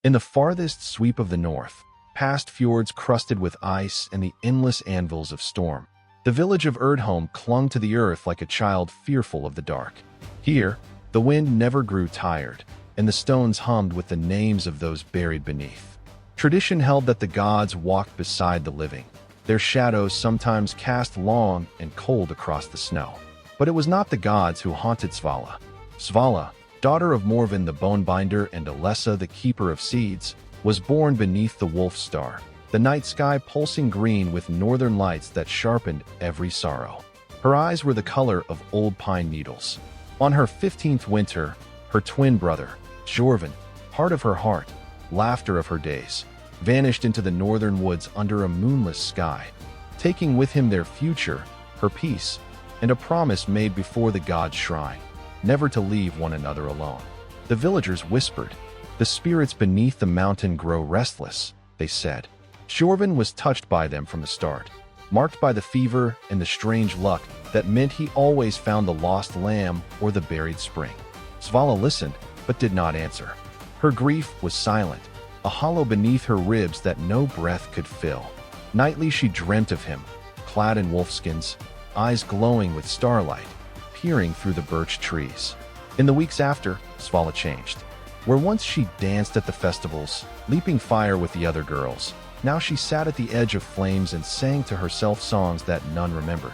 In the farthest sweep of the north, past fjords crusted with ice and the endless anvils of storm, the village of Erdholm clung to the earth like a child fearful of the dark. Here, the wind never grew tired, and the stones hummed with the names of those buried beneath. Tradition held that the gods walked beside the living, their shadows sometimes cast long and cold across the snow. But it was not the gods who haunted Svala. Svala, daughter of Morven the Bonebinder and Alessa the Keeper of Seeds, was born beneath the wolf star, the night sky pulsing green with northern lights that sharpened every sorrow. Her eyes were the color of old pine needles. On her 15th winter, her twin brother, Jorven, heart of her heart, laughter of her days, vanished into the northern woods under a moonless sky, taking with him their future, her peace, and a promise made before the god's shrine, never to leave one another alone. The villagers whispered, "The spirits beneath the mountain grow restless," they said. Jorven was touched by them from the start, marked by the fever and the strange luck that meant he always found the lost lamb or the buried spring. Svala listened, but did not answer. Her grief was silent, a hollow beneath her ribs that no breath could fill. Nightly she dreamt of him, clad in wolfskins, eyes glowing with starlight, peering through the birch trees. In the weeks after, Svala changed. Where once she danced at the festivals, leaping fire with the other girls, now she sat at the edge of flames and sang to herself songs that none remembered.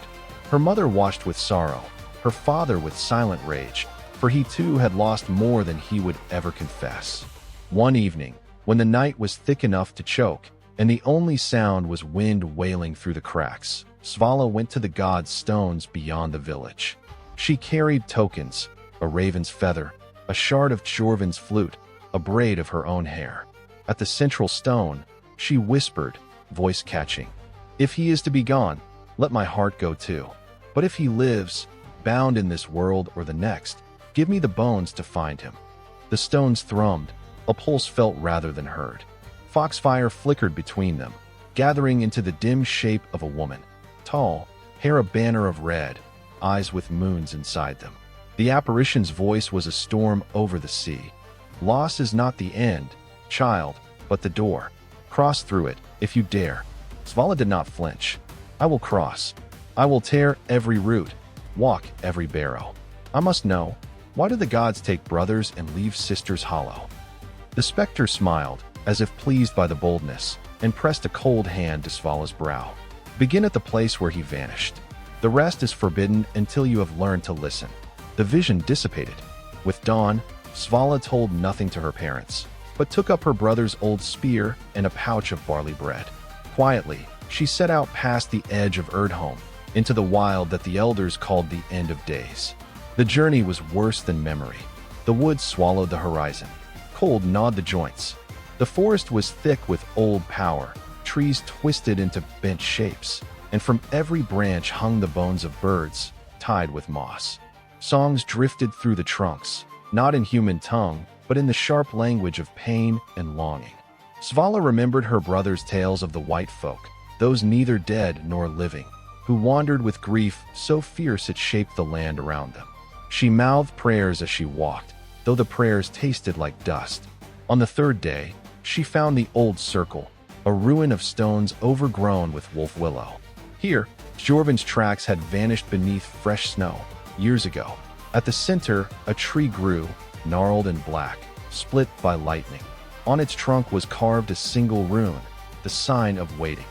Her mother watched with sorrow, her father with silent rage, for he too had lost more than he would ever confess. One evening, when the night was thick enough to choke, and the only sound was wind wailing through the cracks, Svala went to the god's stones beyond the village. She carried tokens, a raven's feather, a shard of Jorven's flute, a braid of her own hair. At the central stone, she whispered, voice catching, "If he is to be gone, let my heart go too. But if he lives, bound in this world or the next, give me the bones to find him." The stones thrummed, a pulse felt rather than heard. Foxfire flickered between them, gathering into the dim shape of a woman, tall, hair a banner of red, eyes with moons inside them. The apparition's voice was a storm over the sea. "Loss is not the end, child, but the door. Cross through it, if you dare." Svala did not flinch. "I will cross. I will tear every root, walk every barrow. I must know, why do the gods take brothers and leave sisters hollow?" The specter smiled, as if pleased by the boldness, and pressed a cold hand to Svala's brow. "Begin at the place where he vanished. The rest is forbidden until you have learned to listen." The vision dissipated. With dawn, Svala told nothing to her parents, but took up her brother's old spear and a pouch of barley bread. Quietly, she set out past the edge of Erdholm, into the wild that the elders called the end of days. The journey was worse than memory. The woods swallowed the horizon. Cold gnawed the joints. The forest was thick with old power, trees twisted into bent shapes, and from every branch hung the bones of birds, tied with moss. Songs drifted through the trunks, not in human tongue, but in the sharp language of pain and longing. Svala remembered her brother's tales of the white folk, those neither dead nor living, who wandered with grief so fierce it shaped the land around them. She mouthed prayers as she walked, though the prayers tasted like dust. On the third day, she found the old circle, a ruin of stones overgrown with wolf willow. Here, Jorven's tracks had vanished beneath fresh snow. Years ago, at the center, a tree grew, gnarled and black, split by lightning. On its trunk was carved a single rune, the sign of waiting.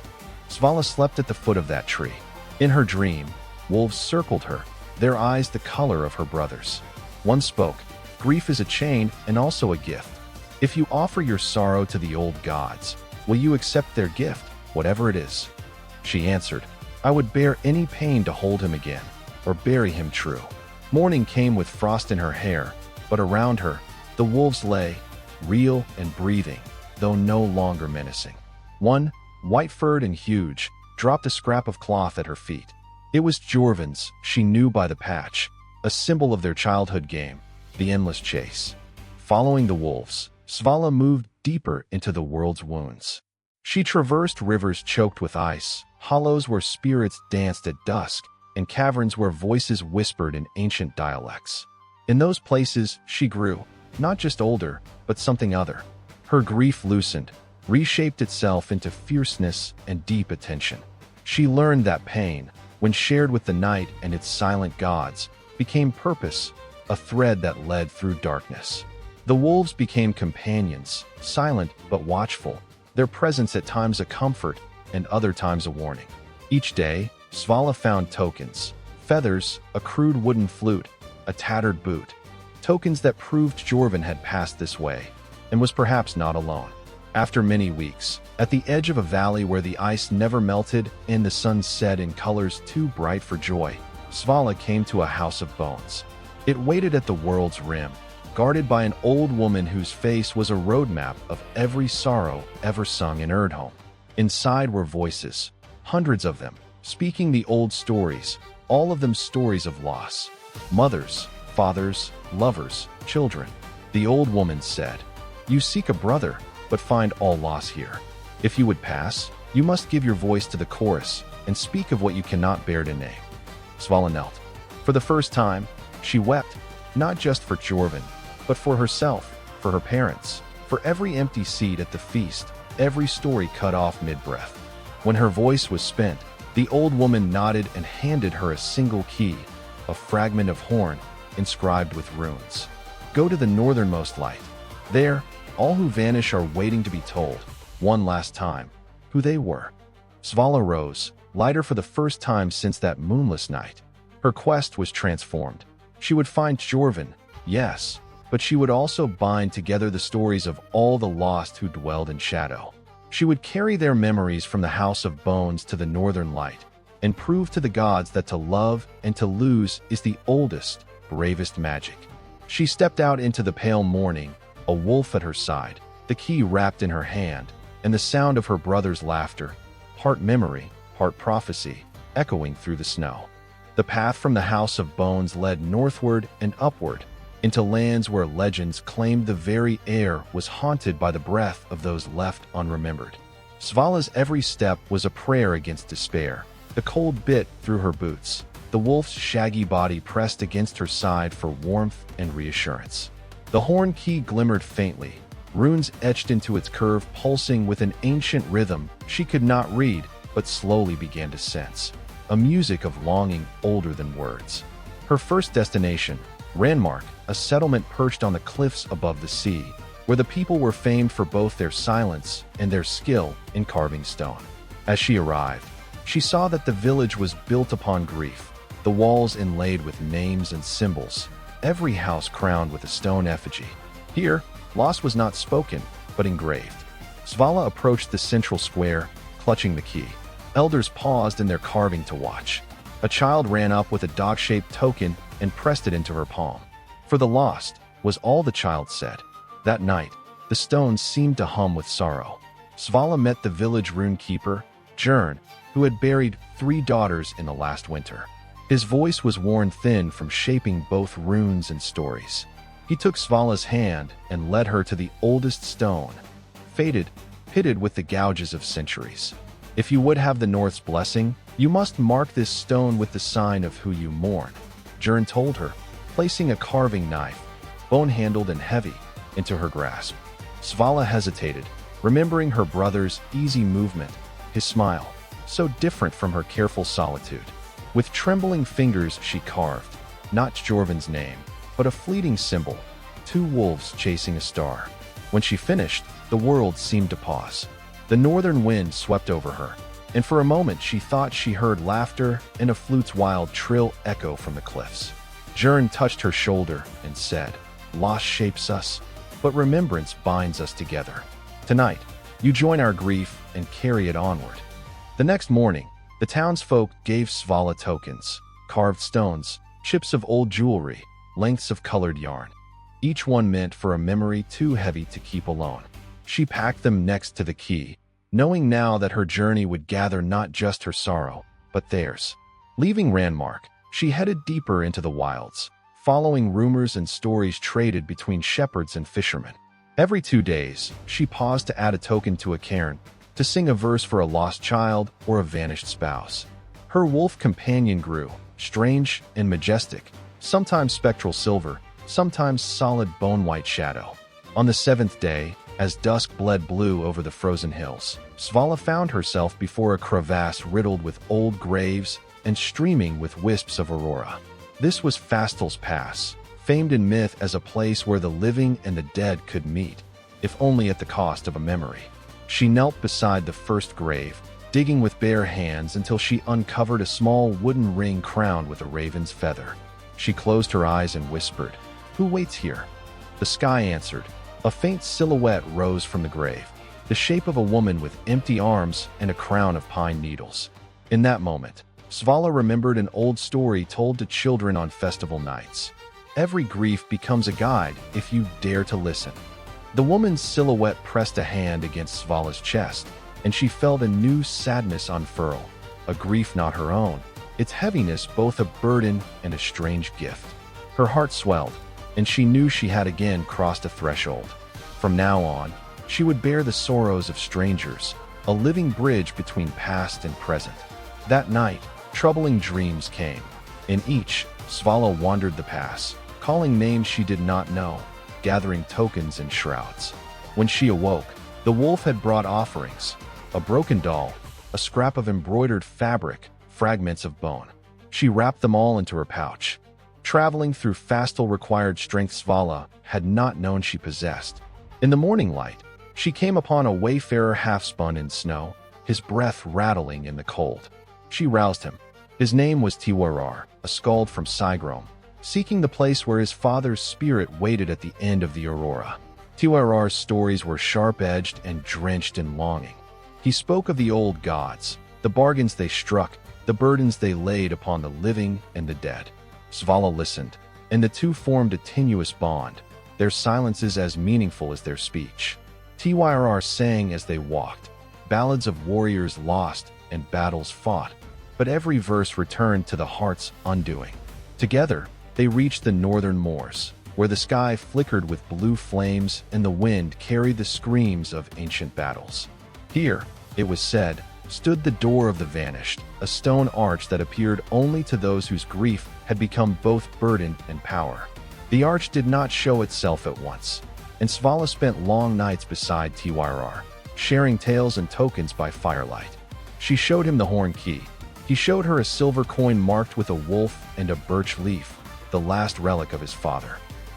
Svala slept at the foot of that tree. In her dream, wolves circled her, their eyes the color of her brothers. One spoke, "Grief is a chain and also a gift. If you offer your sorrow to the old gods, will you accept their gift, whatever it is?" She answered, "I would bear any pain to hold him again, or bury him true." Morning came with frost in her hair, but around her, the wolves lay, real and breathing, though no longer menacing. One, white-furred and huge, dropped a scrap of cloth at her feet. It was Jorven's, she knew by the patch, a symbol of their childhood game, the endless chase. Following the wolves, Svala moved deeper into the world's wounds. She traversed rivers choked with ice, hollows where spirits danced at dusk, and caverns where voices whispered in ancient dialects. In those places, she grew, not just older, but something other. Her grief loosened, reshaped itself into fierceness and deep attention. She learned that pain, when shared with the night and its silent gods, became purpose, a thread that led through darkness. The wolves became companions, silent but watchful, their presence at times a comfort and other times a warning. Each day, Svala found tokens, feathers, a crude wooden flute, a tattered boot, tokens that proved Jorvin had passed this way, and was perhaps not alone. After many weeks, at the edge of a valley where the ice never melted and the sun set in colors too bright for joy, Svala came to a house of bones. It waited at the world's rim, guarded by an old woman whose face was a roadmap of every sorrow ever sung in Erdholm. Inside were voices, hundreds of them, speaking the old stories, all of them stories of loss. Mothers, fathers, lovers, children. The old woman said, "You seek a brother, but find all loss here. If you would pass, you must give your voice to the chorus and speak of what you cannot bear to name." Svala knelt. For the first time, she wept, not just for Jorvin, but for herself, for her parents, for every empty seat at the feast, every story cut off mid-breath. When her voice was spent, the old woman nodded and handed her a single key, a fragment of horn inscribed with runes. "Go to the northernmost light. There, all who vanish are waiting to be told, one last time, who they were." Svala rose, lighter for the first time since that moonless night. Her quest was transformed. She would find Jorvin, yes, but she would also bind together the stories of all the lost who dwelled in shadow. She would carry their memories from the House of Bones to the Northern Light, and prove to the gods that to love and to lose is the oldest, bravest magic. She stepped out into the pale morning, a wolf at her side, the key wrapped in her hand, and the sound of her brother's laughter, part memory, part prophecy, echoing through the snow. The path from the House of Bones led northward and upward, into lands where legends claimed the very air was haunted by the breath of those left unremembered. Svala's every step was a prayer against despair. The cold bit through her boots. The wolf's shaggy body pressed against her side for warmth and reassurance. The horn key glimmered faintly, runes etched into its curve pulsing with an ancient rhythm she could not read but slowly began to sense. A music of longing older than words. Her first destination, Ranmark, a settlement perched on the cliffs above the sea, where the people were famed for both their silence and their skill in carving stone. As she arrived, she saw that the village was built upon grief, the walls inlaid with names and symbols, every house crowned with a stone effigy. Here, loss was not spoken, but engraved. Svala approached the central square, clutching the key. Elders paused in their carving to watch. A child ran up with a dog-shaped token and pressed it into her palm. "For the lost," was all the child said. That night, the stones seemed to hum with sorrow. Svala met the village rune keeper, Jern, who had buried 3 daughters in the last winter. His voice was worn thin from shaping both runes and stories. He took Svala's hand and led her to the oldest stone, faded, pitted with the gouges of centuries. "If you would have the North's blessing, you must mark this stone with the sign of who you mourn," Jern told her, placing a carving knife, bone-handled and heavy, into her grasp. Svala hesitated, remembering her brother's easy movement, his smile, so different from her careful solitude. With trembling fingers she carved, not Jorvin's name, but a fleeting symbol, 2 wolves chasing a star. When she finished, the world seemed to pause. The northern wind swept over her, and for a moment she thought she heard laughter and a flute's wild trill echo from the cliffs. Jern touched her shoulder and said, "Loss shapes us, but remembrance binds us together. Tonight, you join our grief and carry it onward." The next morning, the townsfolk gave Svala tokens, carved stones, chips of old jewelry, lengths of colored yarn, each one meant for a memory too heavy to keep alone. She packed them next to the key, knowing now that her journey would gather not just her sorrow, but theirs. Leaving Ranmark, she headed deeper into the wilds, following rumors and stories traded between shepherds and fishermen. Every 2 days, she paused to add a token to a cairn, to sing a verse for a lost child or a vanished spouse. Her wolf companion grew, strange and majestic, sometimes spectral silver, sometimes solid bone-white shadow. On the 7th day, As dusk bled blue over the frozen hills, Svala found herself before a crevasse riddled with old graves and streaming with wisps of aurora. This was Fastal's Pass, famed in myth as a place where the living and the dead could meet, if only at the cost of a memory. She knelt beside the first grave, digging with bare hands until she uncovered a small wooden ring crowned with a raven's feather. She closed her eyes and whispered, "Who waits here?" The sky answered. A faint silhouette rose from the grave, the shape of a woman with empty arms and a crown of pine needles. In that moment, Svala remembered an old story told to children on festival nights. Every grief becomes a guide if you dare to listen. The woman's silhouette pressed a hand against Svala's chest, and she felt a new sadness unfurl, a grief not her own, its heaviness both a burden and a strange gift. Her heart swelled, and she knew she had again crossed a threshold. From now on, she would bear the sorrows of strangers, a living bridge between past and present. That night, troubling dreams came. In each, Svala wandered the pass, calling names she did not know, gathering tokens and shrouds. When she awoke, the wolf had brought offerings, a broken doll, a scrap of embroidered fabric, fragments of bone. She wrapped them all into her pouch. Traveling through Fastal required strength Svala had not known she possessed. In the morning light, she came upon a wayfarer half-spun in snow, his breath rattling in the cold. She roused him. His name was Tyrr, a skald from Saga, seeking the place where his father's spirit waited at the end of the aurora. Tyrr's stories were sharp-edged and drenched in longing. He spoke of the old gods, the bargains they struck, the burdens they laid upon the living and the dead. Svala listened, and the two formed a tenuous bond, their silences as meaningful as their speech. Tyrr sang as they walked, ballads of warriors lost and battles fought, but every verse returned to the heart's undoing. Together, they reached the northern moors, where the sky flickered with blue flames and the wind carried the screams of ancient battles. Here, it was said, stood the door of the vanished, a stone arch that appeared only to those whose grief had become both burden and power. The arch did not show itself at once, and Svala spent long nights beside Tyrr, sharing tales and tokens by firelight. She showed him the horn key. He showed her a silver coin marked with a wolf and a birch leaf, the last relic of his father.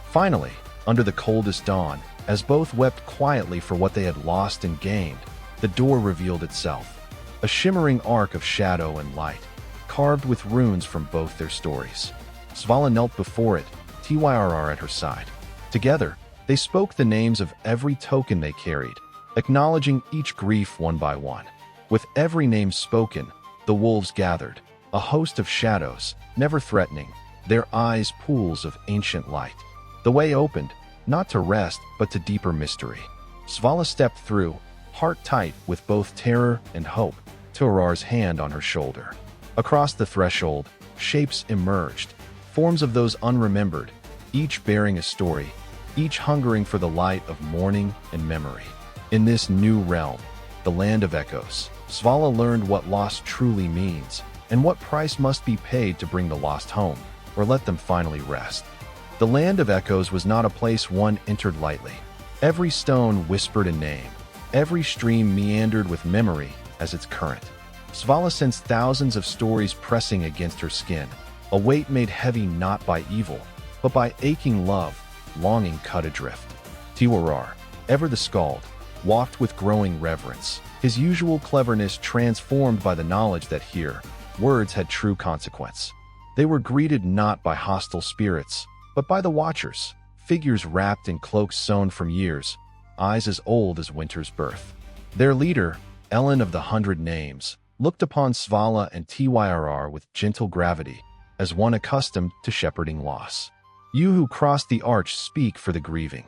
Finally, under the coldest dawn, as both wept quietly for what they had lost and gained, the door revealed itself, a shimmering arc of shadow and light, carved with runes from both their stories. Svala knelt before it, Tyrr at her side. Together, they spoke the names of every token they carried, acknowledging each grief one by one. With every name spoken, the wolves gathered, a host of shadows, never threatening, their eyes pools of ancient light. The way opened, not to rest, but to deeper mystery. Svala stepped through, heart tight with both terror and hope, Tyrr's hand on her shoulder. Across the threshold, shapes emerged, forms of those unremembered, each bearing a story, each hungering for the light of mourning and memory. In this new realm, the land of echoes, Svala learned what loss truly means, and what price must be paid to bring the lost home, or let them finally rest. The land of echoes was not a place one entered lightly. Every stone whispered a name, every stream meandered with memory as its current. Svala sensed thousands of stories pressing against her skin, a weight made heavy not by evil, but by aching love, longing cut adrift. Tyrr, ever the skald, walked with growing reverence, his usual cleverness transformed by the knowledge that here, words had true consequence. They were greeted not by hostile spirits, but by the watchers, figures wrapped in cloaks sewn from years, eyes as old as winter's birth. Their leader, Ellen of the 100 Names, looked upon Svala and Tyrr with gentle gravity, as one accustomed to shepherding loss. "You who crossed the arch speak for the grieving,"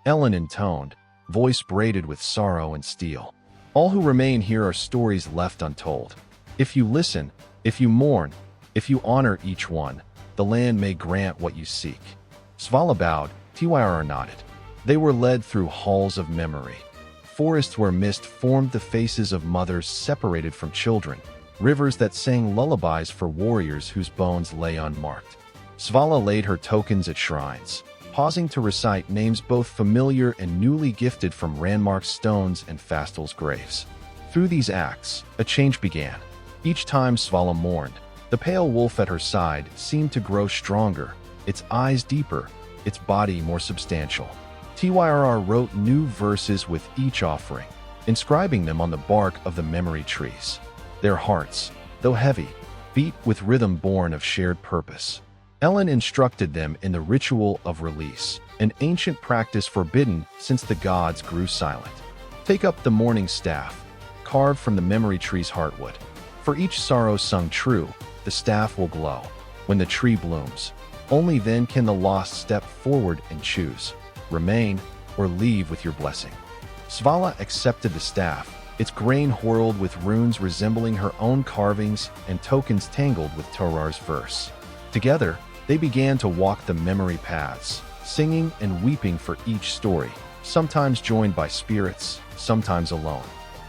Ellen intoned, voice braided with sorrow and steel. "All who remain here are stories left untold. If you listen, if you mourn, if you honor each one, the land may grant what you seek." Svala bowed, Tyrr nodded. They were led through halls of memory, forests where mist formed the faces of mothers separated from children, rivers that sang lullabies for warriors whose bones lay unmarked. Svala laid her tokens at shrines, pausing to recite names both familiar and newly gifted from Ranmark's stones and Fastal's graves. Through these acts, a change began. Each time Svala mourned, the pale wolf at her side seemed to grow stronger, its eyes deeper, its body more substantial. Tyrr wrote new verses with each offering, inscribing them on the bark of the memory trees. Their hearts, though heavy, beat with rhythm born of shared purpose. Ellen instructed them in the ritual of release, an ancient practice forbidden since the gods grew silent. Take up the mourning staff, carved from the memory tree's heartwood. For each sorrow sung true, the staff will glow. When the tree blooms, only then can the lost step forward and choose, remain or leave with your blessing. Svala accepted the staff, its grain whorled with runes resembling her own carvings and tokens tangled with Tyrr's verse. Together, they began to walk the memory paths, singing and weeping for each story, sometimes joined by spirits, sometimes alone.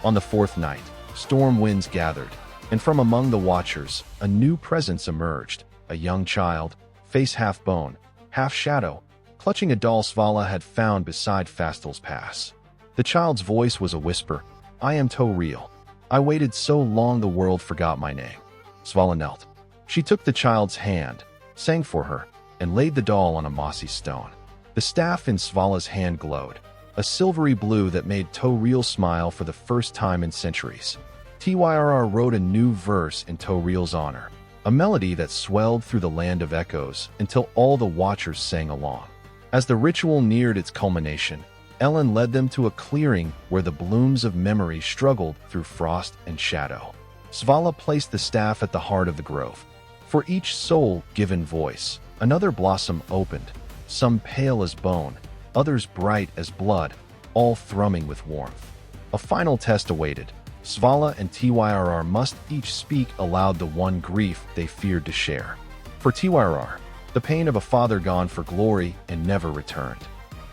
On the fourth night, storm winds gathered, and from among the watchers, a new presence emerged, a young child, face half bone, half shadow, clutching a doll Svala had found beside Fastal's pass. The child's voice was a whisper, "I am Tyrr. I waited so long the world forgot my name." Svala knelt. She took the child's hand, sang for her, and laid the doll on a mossy stone. The staff in Svala's hand glowed, a silvery blue that made Tyrr smile for the first time in centuries. Tyrr wrote a new verse in Tyrr's honor, a melody that swelled through the land of echoes until all the watchers sang along. As the ritual neared its culmination, Ellen led them to a clearing where the blooms of memory struggled through frost and shadow. Svala placed the staff at the heart of the grove. For each soul given voice, another blossom opened, some pale as bone, others bright as blood, all thrumming with warmth. A final test awaited. Svala and Tyrr must each speak aloud the one grief they feared to share. For Tyrr, the pain of a father gone for glory and never returned.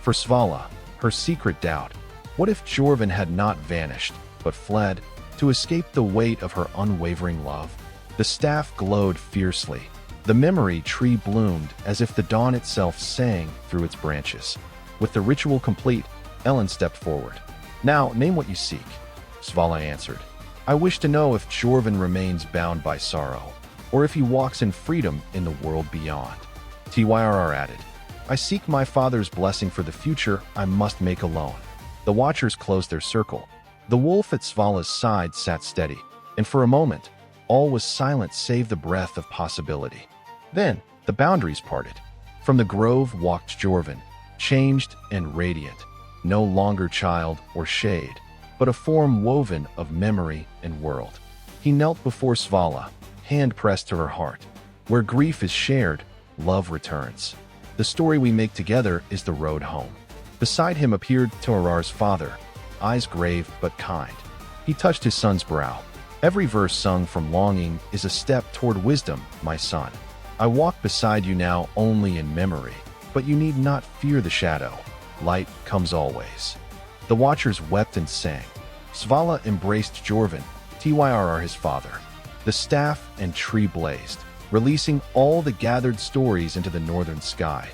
For Svala, her secret doubt, what if Jorvin had not vanished, but fled, to escape the weight of her unwavering love? The staff glowed fiercely. The memory tree bloomed as if the dawn itself sang through its branches. With the ritual complete, Ellen stepped forward. "Now, name what you seek." Svala answered, "I wish to know if Jorvin remains bound by sorrow, or if he walks in freedom in the world beyond." Tyrr added, "I seek my father's blessing for the future I must make alone." The watchers closed their circle. The wolf at Svala's side sat steady, and for a moment, all was silent save the breath of possibility. Then, the boundaries parted. From the grove walked Jorvin, changed and radiant, no longer child or shade, but a form woven of memory and world. He knelt before Svala, hand pressed to her heart. Where grief is shared, love returns. The story we make together is the road home. Beside him appeared Tyrr's father, eyes grave but kind. He touched his son's brow. "Every verse sung from longing is a step toward wisdom, my son. I walk beside you now only in memory, but you need not fear the shadow. Light comes always." The watchers wept and sang. Svala embraced Jorvin, Tyrr his father. The staff and tree blazed, releasing all the gathered stories into the northern sky.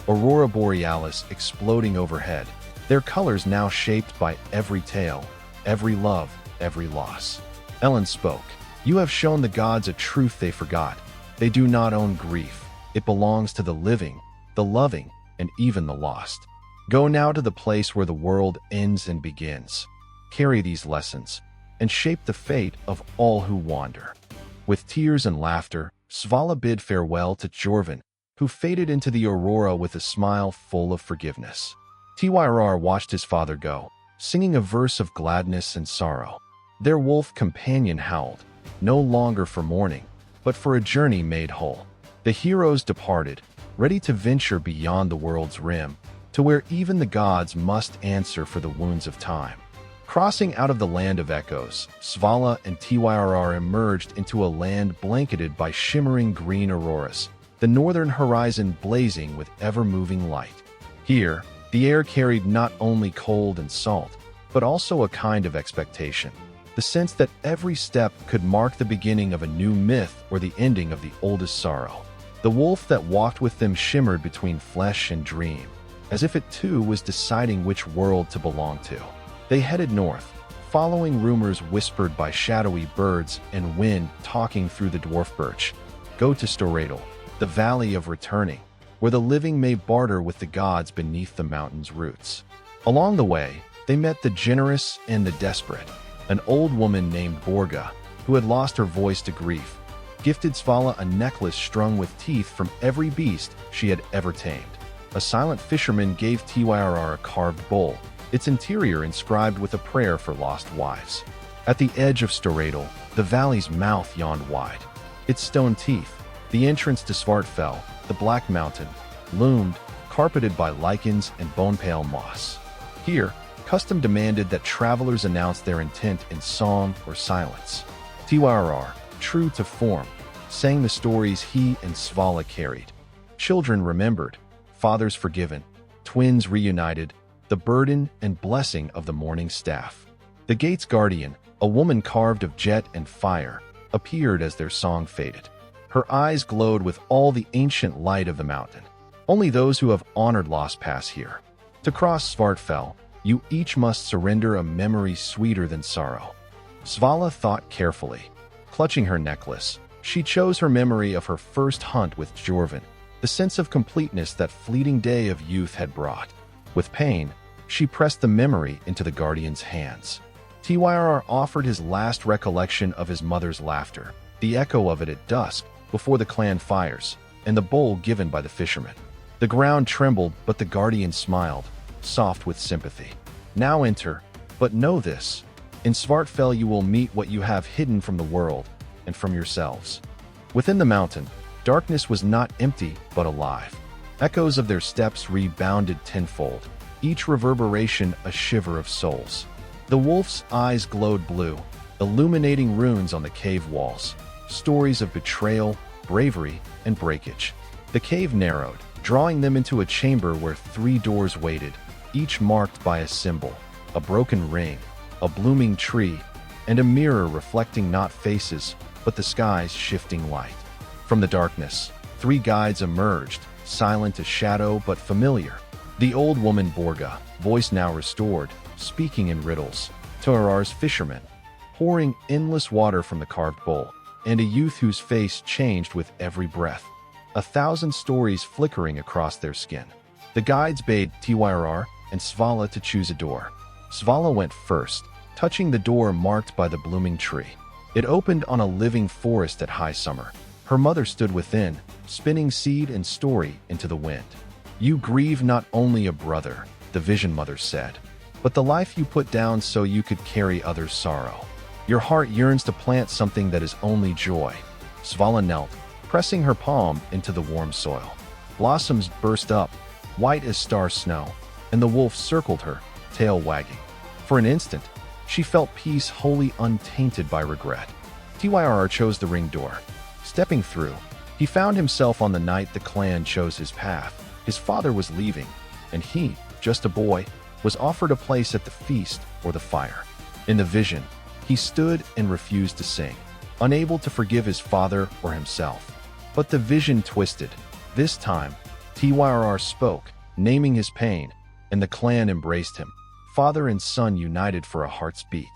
Aurora borealis exploding overhead, their colors now shaped by every tale, every love, every loss. Ellen spoke. "You have shown the gods a truth they forgot. They do not own grief. It belongs to the living, the loving, and even the lost. Go now to the place where the world ends and begins. Carry these lessons, and shape the fate of all who wander." With tears and laughter, Svala bid farewell to Jorvin, who faded into the aurora with a smile full of forgiveness. Tyrr watched his father go, singing a verse of gladness and sorrow. Their wolf companion howled, no longer for mourning, but for a journey made whole. The heroes departed, ready to venture beyond the world's rim, to where even the gods must answer for the wounds of time. Crossing out of the land of echoes, Svala and Tyrr emerged into a land blanketed by shimmering green auroras, the northern horizon blazing with ever-moving light. Here, the air carried not only cold and salt, but also a kind of expectation, the sense that every step could mark the beginning of a new myth or the ending of the oldest sorrow. The wolf that walked with them shimmered between flesh and dream, as if it too was deciding which world to belong to. They headed north, following rumors whispered by shadowy birds and wind talking through the dwarf birch. Go to Storadal, the valley of returning, where the living may barter with the gods beneath the mountain's roots. Along the way, they met the generous and the desperate. An old woman named Borga, who had lost her voice to grief, gifted Svala a necklace strung with teeth from every beast she had ever tamed. A silent fisherman gave Tyrr a carved bowl, its interior inscribed with a prayer for lost wives. At the edge of Storadal, the valley's mouth yawned wide. Its stone teeth, the entrance to Svartfell, the Black Mountain, loomed, carpeted by lichens and bone-pale moss. Here, custom demanded that travelers announce their intent in song or silence. Tyrr, true to form, sang the stories he and Svala carried. Children remembered, fathers forgiven, twins reunited, the burden and blessing of the morning staff. The gate's guardian, a woman carved of jet and fire, appeared as their song faded. Her eyes glowed with all the ancient light of the mountain. Only those who have honored lost pass here. To cross Svartfell, you each must surrender a memory sweeter than sorrow. Svala thought carefully. Clutching her necklace, she chose her memory of her first hunt with Jorvin, the sense of completeness that fleeting day of youth had brought. With pain, she pressed the memory into the guardian's hands. Tyrr offered his last recollection of his mother's laughter, the echo of it at dusk, before the clan fires, and the bowl given by the fisherman. The ground trembled, but the guardian smiled, soft with sympathy. Now enter, but know this. In Svartfell you will meet what you have hidden from the world, and from yourselves. Within the mountain, darkness was not empty, but alive. Echoes of their steps rebounded tenfold, each reverberation a shiver of souls. The wolf's eyes glowed blue, illuminating runes on the cave walls, stories of betrayal, bravery, and breakage. The cave narrowed, drawing them into a chamber where 3 doors waited, each marked by a symbol, a broken ring, a blooming tree, and a mirror reflecting not faces, but the sky's shifting light. From the darkness, 3 guides emerged, silent as shadow but familiar. The old woman Borga, voice now restored, speaking in riddles. Tyrr's fisherman, pouring endless water from the carved bowl, and a youth whose face changed with every breath. 1,000 stories flickering across their skin. The guides bade Tyrr and Svala to choose a door. Svala went first, touching the door marked by the blooming tree. It opened on a living forest at high summer. Her mother stood within, spinning seed and story into the wind. You grieve not only a brother, the vision mother said, but the life you put down so you could carry others' sorrow. Your heart yearns to plant something that is only joy. Svala knelt, pressing her palm into the warm soil. Blossoms burst up, white as star snow, and the wolf circled her, tail wagging. For an instant, she felt peace wholly untainted by regret. Tyrr chose the ring door. Stepping through, he found himself on the night the clan chose his path. His father was leaving, and he, just a boy, was offered a place at the feast or the fire. In the vision, he stood and refused to sing, unable to forgive his father or himself. But the vision twisted. This time, Tyrr spoke, naming his pain, and the clan embraced him, father and son united for a heart's beat.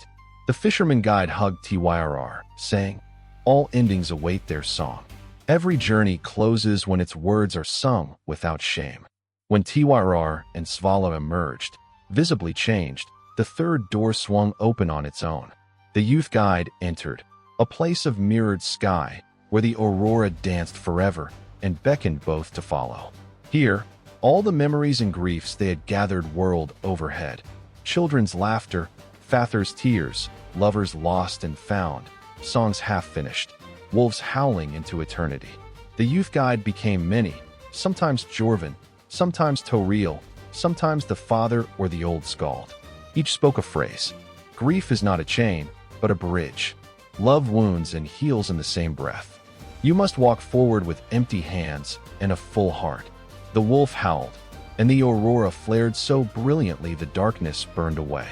The fisherman guide hugged Tyrr, saying, "All endings await their song. Every journey closes when its words are sung without shame." When Tyrr and Svala emerged, visibly changed, the 3rd door swung open on its own. The youth guide entered, a place of mirrored sky where the aurora danced forever and beckoned both to follow. Here, all the memories and griefs they had gathered whirled overhead. Children's laughter, fathers' tears, lovers lost and found, songs half-finished, wolves howling into eternity. The youth guide became many, sometimes Jorvin, sometimes Toriel, sometimes the father or the old skald. Each spoke a phrase. Grief is not a chain, but a bridge. Love wounds and heals in the same breath. You must walk forward with empty hands and a full heart. The wolf howled, and the aurora flared so brilliantly the darkness burned away.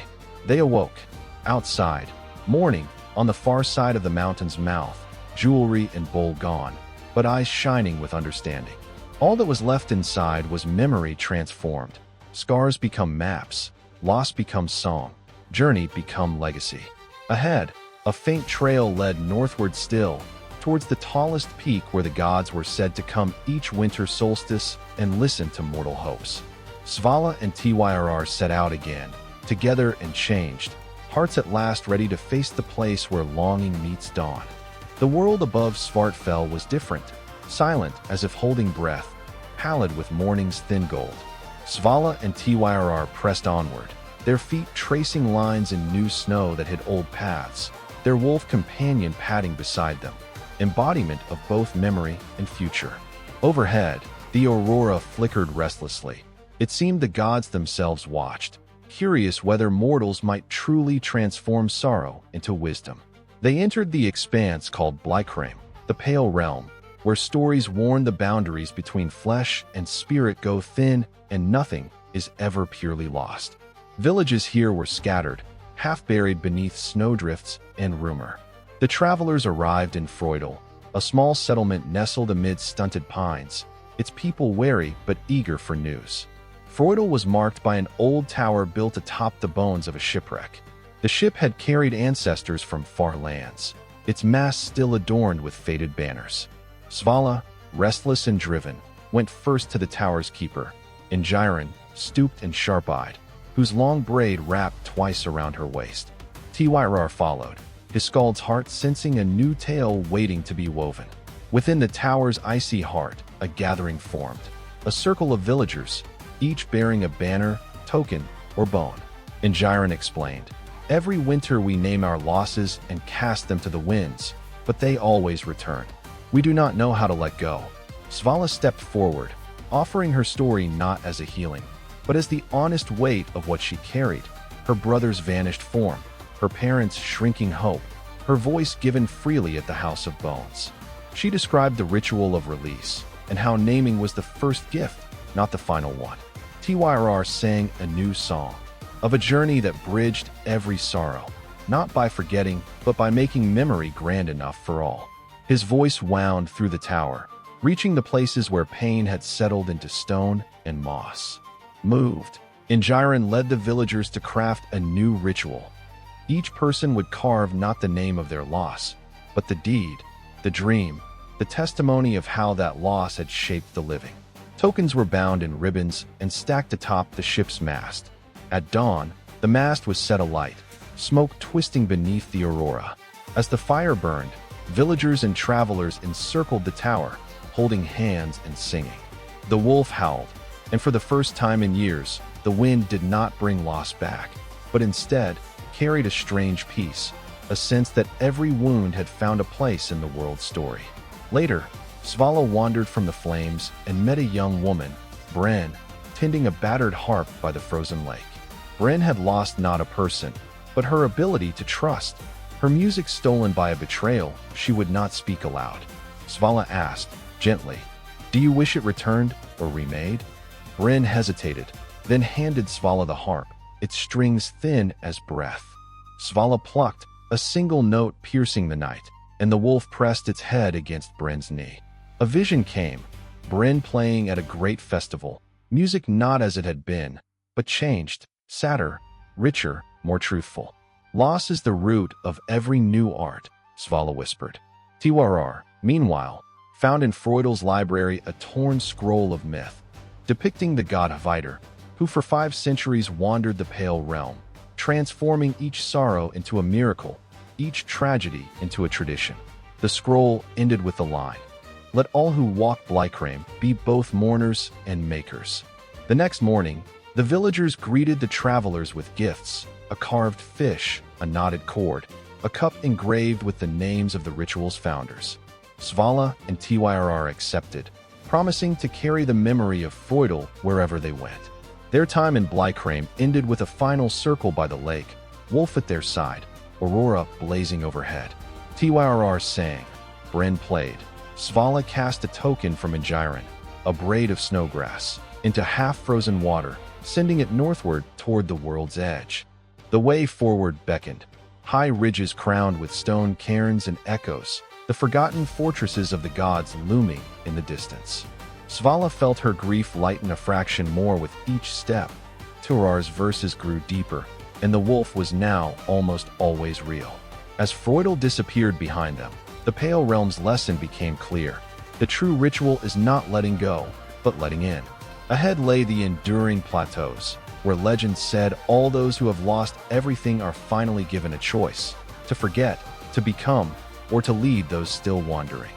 They awoke. Outside, morning, on the far side of the mountain's mouth, jewelry and bowl gone, but eyes shining with understanding. All that was left inside was memory transformed. Scars become maps, loss becomes song, journey become legacy. Ahead, a faint trail led northward still, towards the tallest peak where the gods were said to come each winter solstice and listen to mortal hopes. Svala and Tyrr set out again, together and changed, hearts at last ready to face the place where longing meets dawn. The world above Svartfell was different, silent as if holding breath, pallid with morning's thin gold. Svala and Tyrr pressed onward, their feet tracing lines in new snow that hid old paths, their wolf companion padding beside them, embodiment of both memory and future. Overhead, the aurora flickered restlessly. It seemed the gods themselves watched, curious whether mortals might truly transform sorrow into wisdom. They entered the expanse called Blaikrame, the Pale Realm, where stories warn the boundaries between flesh and spirit go thin and nothing is ever purely lost. Villages here were scattered, half buried beneath snowdrifts and rumor. The travelers arrived in Freudal, a small settlement nestled amid stunted pines, its people wary but eager for news. Freudal was marked by an old tower built atop the bones of a shipwreck. The ship had carried ancestors from far lands, its mast still adorned with faded banners. Svala, restless and driven, went first to the tower's keeper, Ingiron, stooped and sharp-eyed, whose long braid wrapped twice around her waist. Tyrr followed, his skald's heart sensing a new tale waiting to be woven. Within the tower's icy heart, a gathering formed, a circle of villagers, each bearing a banner, token, or bone. Ingiron explained, "Every winter we name our losses and cast them to the winds, but they always return. We do not know how to let go." Svala stepped forward, offering her story not as a healing, but as the honest weight of what she carried, her brother's vanished form, her parents' shrinking hope, her voice given freely at the House of Bones. She described the ritual of release, and how naming was the first gift, not the final one. Tyrr sang a new song, of a journey that bridged every sorrow, not by forgetting, but by making memory grand enough for all. His voice wound through the tower, reaching the places where pain had settled into stone and moss. Moved, Ingiron led the villagers to craft a new ritual. Each person would carve not the name of their loss, but the deed, the dream, the testimony of how that loss had shaped the living. Tokens were bound in ribbons and stacked atop the ship's mast. At dawn, the mast was set alight, smoke twisting beneath the aurora. As the fire burned, villagers and travelers encircled the tower, holding hands and singing. The wolf howled, and for the first time in years, the wind did not bring loss back, but instead carried a strange peace, a sense that every wound had found a place in the world's story. Later, Svala wandered from the flames and met a young woman, Bren, tending a battered harp by the frozen lake. Bren had lost not a person, but her ability to trust. Her music stolen by a betrayal she would not speak aloud. Svala asked, gently, "Do you wish it returned or remade?" Bren hesitated, then handed Svala the harp, its strings thin as breath. Svala plucked, a single note piercing the night, and the wolf pressed its head against Bren's knee. A vision came, Bren playing at a great festival, music not as it had been, but changed, sadder, richer, more truthful. "Loss is the root of every new art," Svala whispered. Tyrr, meanwhile, found in Freudal's library a torn scroll of myth, depicting the god Viking, who for 5 centuries wandered the Pale Realm, transforming each sorrow into a miracle, each tragedy into a tradition. The scroll ended with the line, "Let all who walk Blaikrame be both mourners and makers." The next morning, the villagers greeted the travelers with gifts, a carved fish, a knotted cord, a cup engraved with the names of the ritual's founders. Svala and Tyrr accepted, promising to carry the memory of Freudal wherever they went. Their time in Blaikrame ended with a final circle by the lake, wolf at their side, aurora blazing overhead. Tyrr sang, Bren played. Svala cast a token from Ingiron, a braid of snowgrass, into half-frozen water, sending it northward toward the world's edge. The way forward beckoned, high ridges crowned with stone cairns and echoes, the forgotten fortresses of the gods looming in the distance. Svala felt her grief lighten a fraction more with each step. Tyrr's verses grew deeper, and the wolf was now almost always real. As Freudel disappeared behind them, the Pale Realm's lesson became clear. The true ritual is not letting go, but letting in. Ahead lay the enduring plateaus, where legend said all those who have lost everything are finally given a choice: to forget, to become, or to lead those still wandering.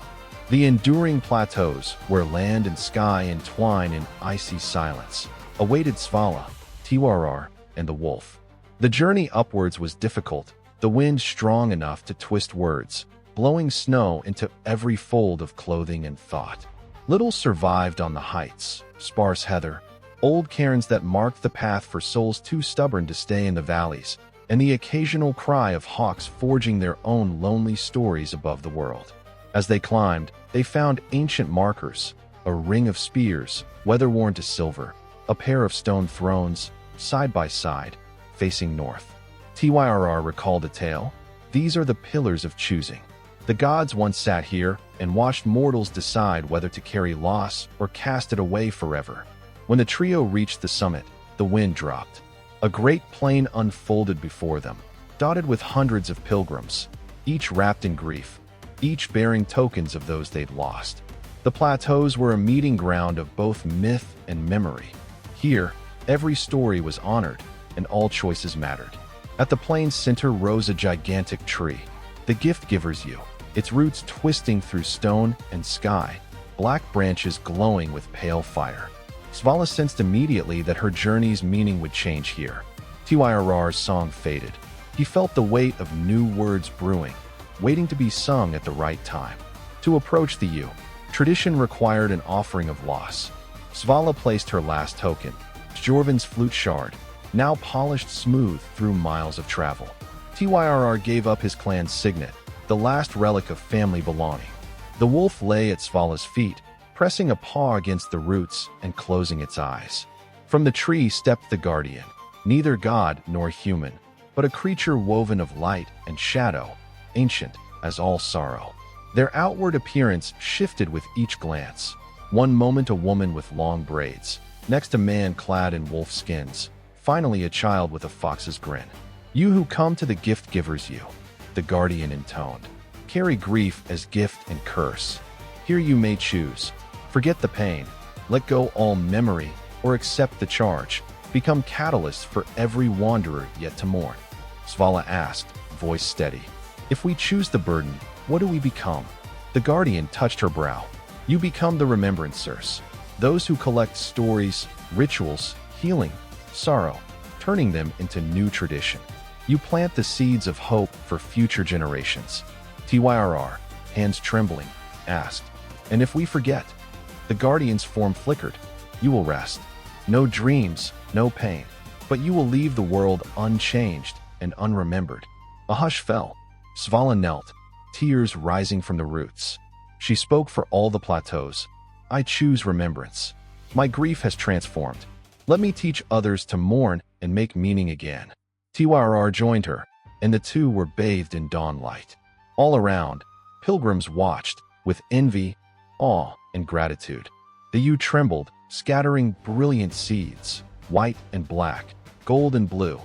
The enduring plateaus, where land and sky entwine in icy silence, awaited Svala, Tyrr, and the wolf. The journey upwards was difficult, the wind strong enough to twist words, blowing snow into every fold of clothing and thought. Little survived on the heights: sparse heather, old cairns that marked the path for souls too stubborn to stay in the valleys, and the occasional cry of hawks forging their own lonely stories above the world. As they climbed, they found ancient markers: a ring of spears, weather-worn to silver, a pair of stone thrones, side by side, facing north. Tyrr recalled a tale. These are the pillars of choosing. The gods once sat here and watched mortals decide whether to carry loss or cast it away forever. When the trio reached the summit, the wind dropped. A great plain unfolded before them, dotted with hundreds of pilgrims, each wrapped in grief, each bearing tokens of those they'd lost. The plateaus were a meeting ground of both myth and memory. Here, every story was honored, and all choices mattered. At the plain's center rose a gigantic tree, the gift giver's yew, its roots twisting through stone and sky, black branches glowing with pale fire. Svala sensed immediately that her journey's meaning would change here. Tyrr's song faded. He felt the weight of new words brewing, waiting to be sung at the right time. To approach the yew, tradition required an offering of loss. Svala placed her last token, Jorvin's flute shard, now polished smooth through miles of travel. Tyrr gave up his clan's signet, the last relic of family belonging. The wolf lay at Svala's feet, pressing a paw against the roots and closing its eyes. From the tree stepped the guardian, neither god nor human, but a creature woven of light and shadow, ancient as all sorrow. Their outward appearance shifted with each glance. One moment a woman with long braids, next a man clad in wolf skins, finally a child with a fox's grin. You who come to the gift giver's yew, the guardian intoned, carry grief as gift and curse. Here you may choose. Forget the pain, let go all memory, or accept the charge. Become catalyst for every wanderer yet to mourn. Svala asked, voice steady. If we choose the burden, what do we become? The guardian touched her brow. You become the remembrancers, those who collect stories, rituals, healing, sorrow, turning them into new tradition. You plant the seeds of hope for future generations. Tyrr, hands trembling, asked, and if we forget? The guardian's form flickered. You will rest. No dreams, no pain, but you will leave the world unchanged and unremembered. A hush fell. Svala knelt, tears rising from the roots. She spoke for all the plateaus. I choose remembrance. My grief has transformed. Let me teach others to mourn and make meaning again. Tyrr joined her, and the two were bathed in dawn light. All around, pilgrims watched, with envy, awe, and gratitude. The yew trembled, scattering brilliant seeds, white and black, gold and blue.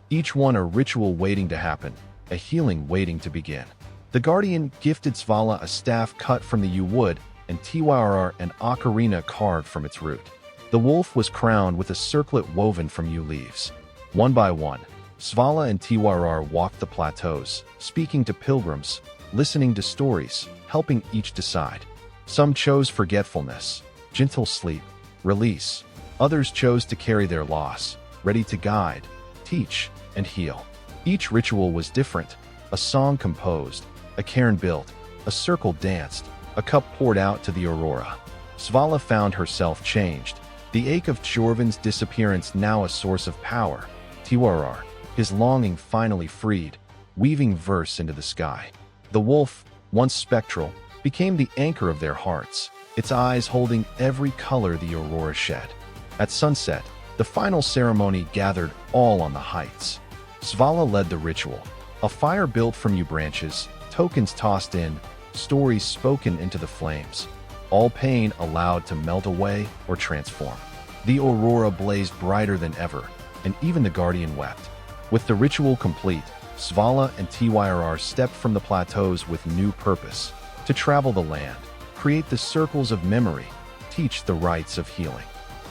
Each one a ritual waiting to happen, a healing waiting to begin. The guardian gifted Svala a staff cut from the yew wood, and Tyrr an ocarina carved from its root. The wolf was crowned with a circlet woven from yew leaves. One by one, Svala and Tyrr walked the plateaus, speaking to pilgrims, listening to stories, helping each decide. Some chose forgetfulness, gentle sleep, release. Others chose to carry their loss, ready to guide, teach, and heal. Each ritual was different: a song composed, a cairn built, a circle danced, a cup poured out to the aurora. Svala found herself changed, the ache of Jorvin's disappearance now a source of power. Tyrr, his longing finally freed, weaving verse into the sky. The wolf, once spectral, became the anchor of their hearts, its eyes holding every color the aurora shed. At sunset, the final ceremony gathered all on the heights. Svala led the ritual, a fire built from yew branches, tokens tossed in, stories spoken into the flames, all pain allowed to melt away or transform. The aurora blazed brighter than ever, and even the guardian wept. With the ritual complete, Svala and Tyrr stepped from the plateaus with new purpose, to travel the land, create the circles of memory, teach the rites of healing.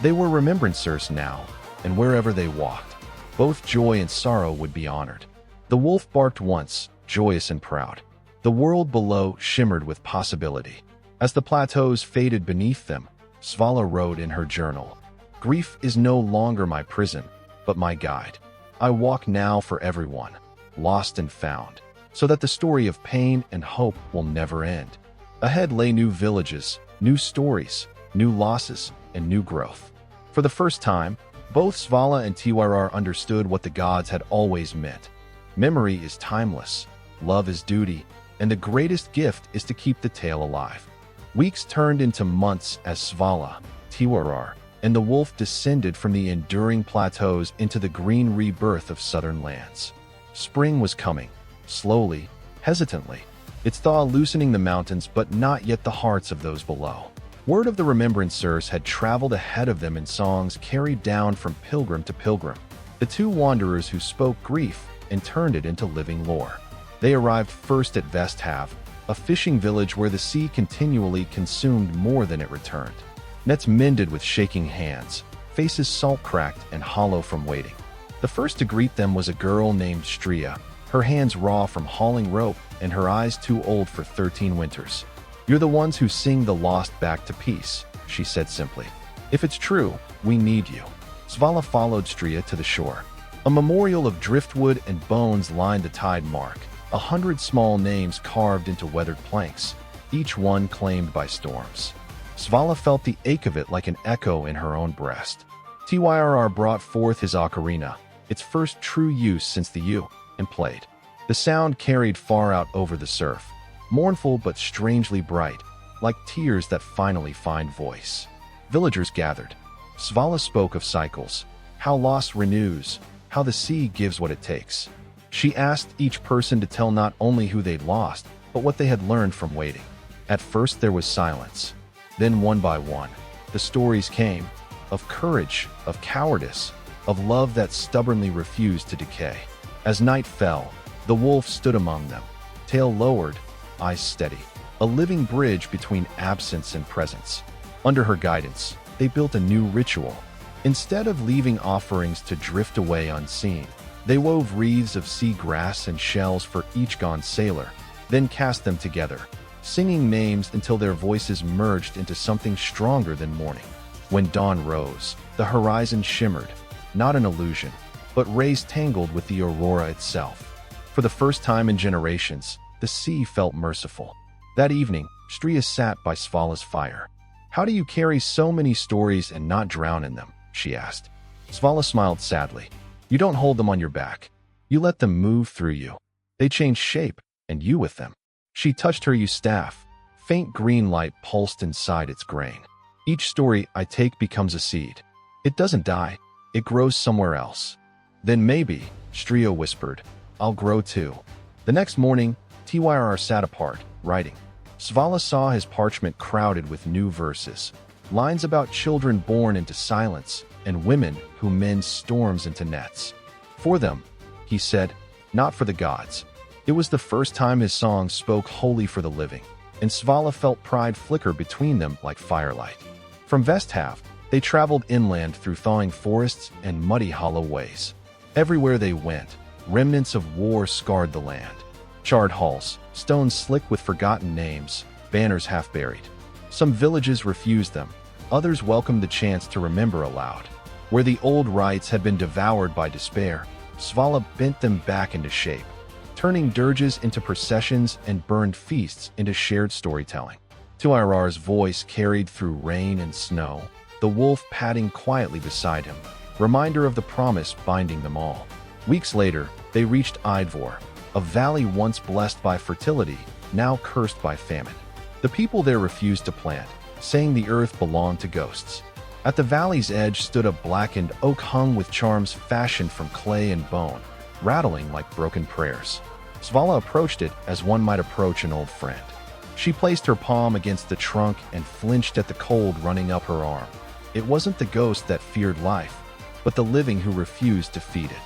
They were remembrancers now, and wherever they walked, both joy and sorrow would be honored. The wolf barked once, joyous and proud. The world below shimmered with possibility. As the plateaus faded beneath them, Svala wrote in her journal, "Grief is no longer my prison, but my guide. I walk now for everyone, lost and found, so that the story of pain and hope will never end." Ahead lay new villages, new stories, new losses, and new growth. For the first time, both Svala and Tyrr understood what the gods had always meant. Memory is timeless, love is duty, and the greatest gift is to keep the tale alive. Weeks turned into months as Svala, Tyrr, and the wolf descended from the enduring plateaus into the green rebirth of southern lands. Spring was coming, slowly, hesitantly, its thaw loosening the mountains but not yet the hearts of those below. Word of the remembrancers had traveled ahead of them in songs carried down from pilgrim to pilgrim, the two wanderers who spoke grief and turned it into living lore. They arrived first at Vesthav, a fishing village where the sea continually consumed more than it returned. Nets mended with shaking hands, faces salt-cracked and hollow from waiting. The first to greet them was a girl named Stria, her hands raw from hauling rope and her eyes too old for 13 winters. "You're the ones who sing the lost back to peace," she said simply. "If it's true, we need you." Svala followed Stria to the shore. A memorial of driftwood and bones lined the tide mark, 100 small names carved into weathered planks, each one claimed by storms. Svala felt the ache of it like an echo in her own breast. Tyrr brought forth his ocarina, its first true use since the U, and played. The sound carried far out over the surf, mournful but strangely bright, like tears that finally find voice. Villagers gathered. Svala spoke of cycles, how loss renews, how the sea gives what it takes. She asked each person to tell not only who they'd lost, but what they had learned from waiting. At first there was silence. Then one by one, the stories came, of courage, of cowardice, of love that stubbornly refused to decay. As night fell, the wolf stood among them, tail lowered, eyes steady, a living bridge between absence and presence. Under her guidance, they built a new ritual. Instead of leaving offerings to drift away unseen, they wove wreaths of sea grass and shells for each gone sailor, then cast them together, singing names until their voices merged into something stronger than morning. When dawn rose, the horizon shimmered, not an illusion, but rays tangled with the aurora itself. For the first time in generations, the sea felt merciful. That evening, Stria sat by Svala's fire. "How do you carry so many stories and not drown in them?" she asked. Svala smiled sadly. "You don't hold them on your back. You let them move through you. They change shape, and you with them." She touched her yew staff. Faint green light pulsed inside its grain. "Each story I take becomes a seed. It doesn't die. It grows somewhere else." "Then maybe," Stria whispered, "I'll grow too." The next morning, Tyrr sat apart, writing. Svala saw his parchment crowded with new verses, lines about children born into silence and women who mend storms into nets. "For them," he said, "not for the gods." It was the first time his song spoke wholly for the living, and Svala felt pride flicker between them like firelight. From Vesthav, they traveled inland through thawing forests and muddy hollow ways. Everywhere they went, remnants of war scarred the land. Charred halls, stones slick with forgotten names, banners half buried. Some villages refused them, others welcomed the chance to remember aloud. Where the old rites had been devoured by despair, Svala bent them back into shape, turning dirges into processions and burned feasts into shared storytelling. Tyrr's voice carried through rain and snow, the wolf padding quietly beside him, reminder of the promise binding them all. Weeks later, they reached Idvor, a valley once blessed by fertility, now cursed by famine. The people there refused to plant, saying the earth belonged to ghosts. At the valley's edge stood a blackened oak hung with charms fashioned from clay and bone, rattling like broken prayers. Svala approached it as one might approach an old friend. She placed her palm against the trunk and flinched at the cold running up her arm. It wasn't the ghost that feared life, but the living who refused to feed it.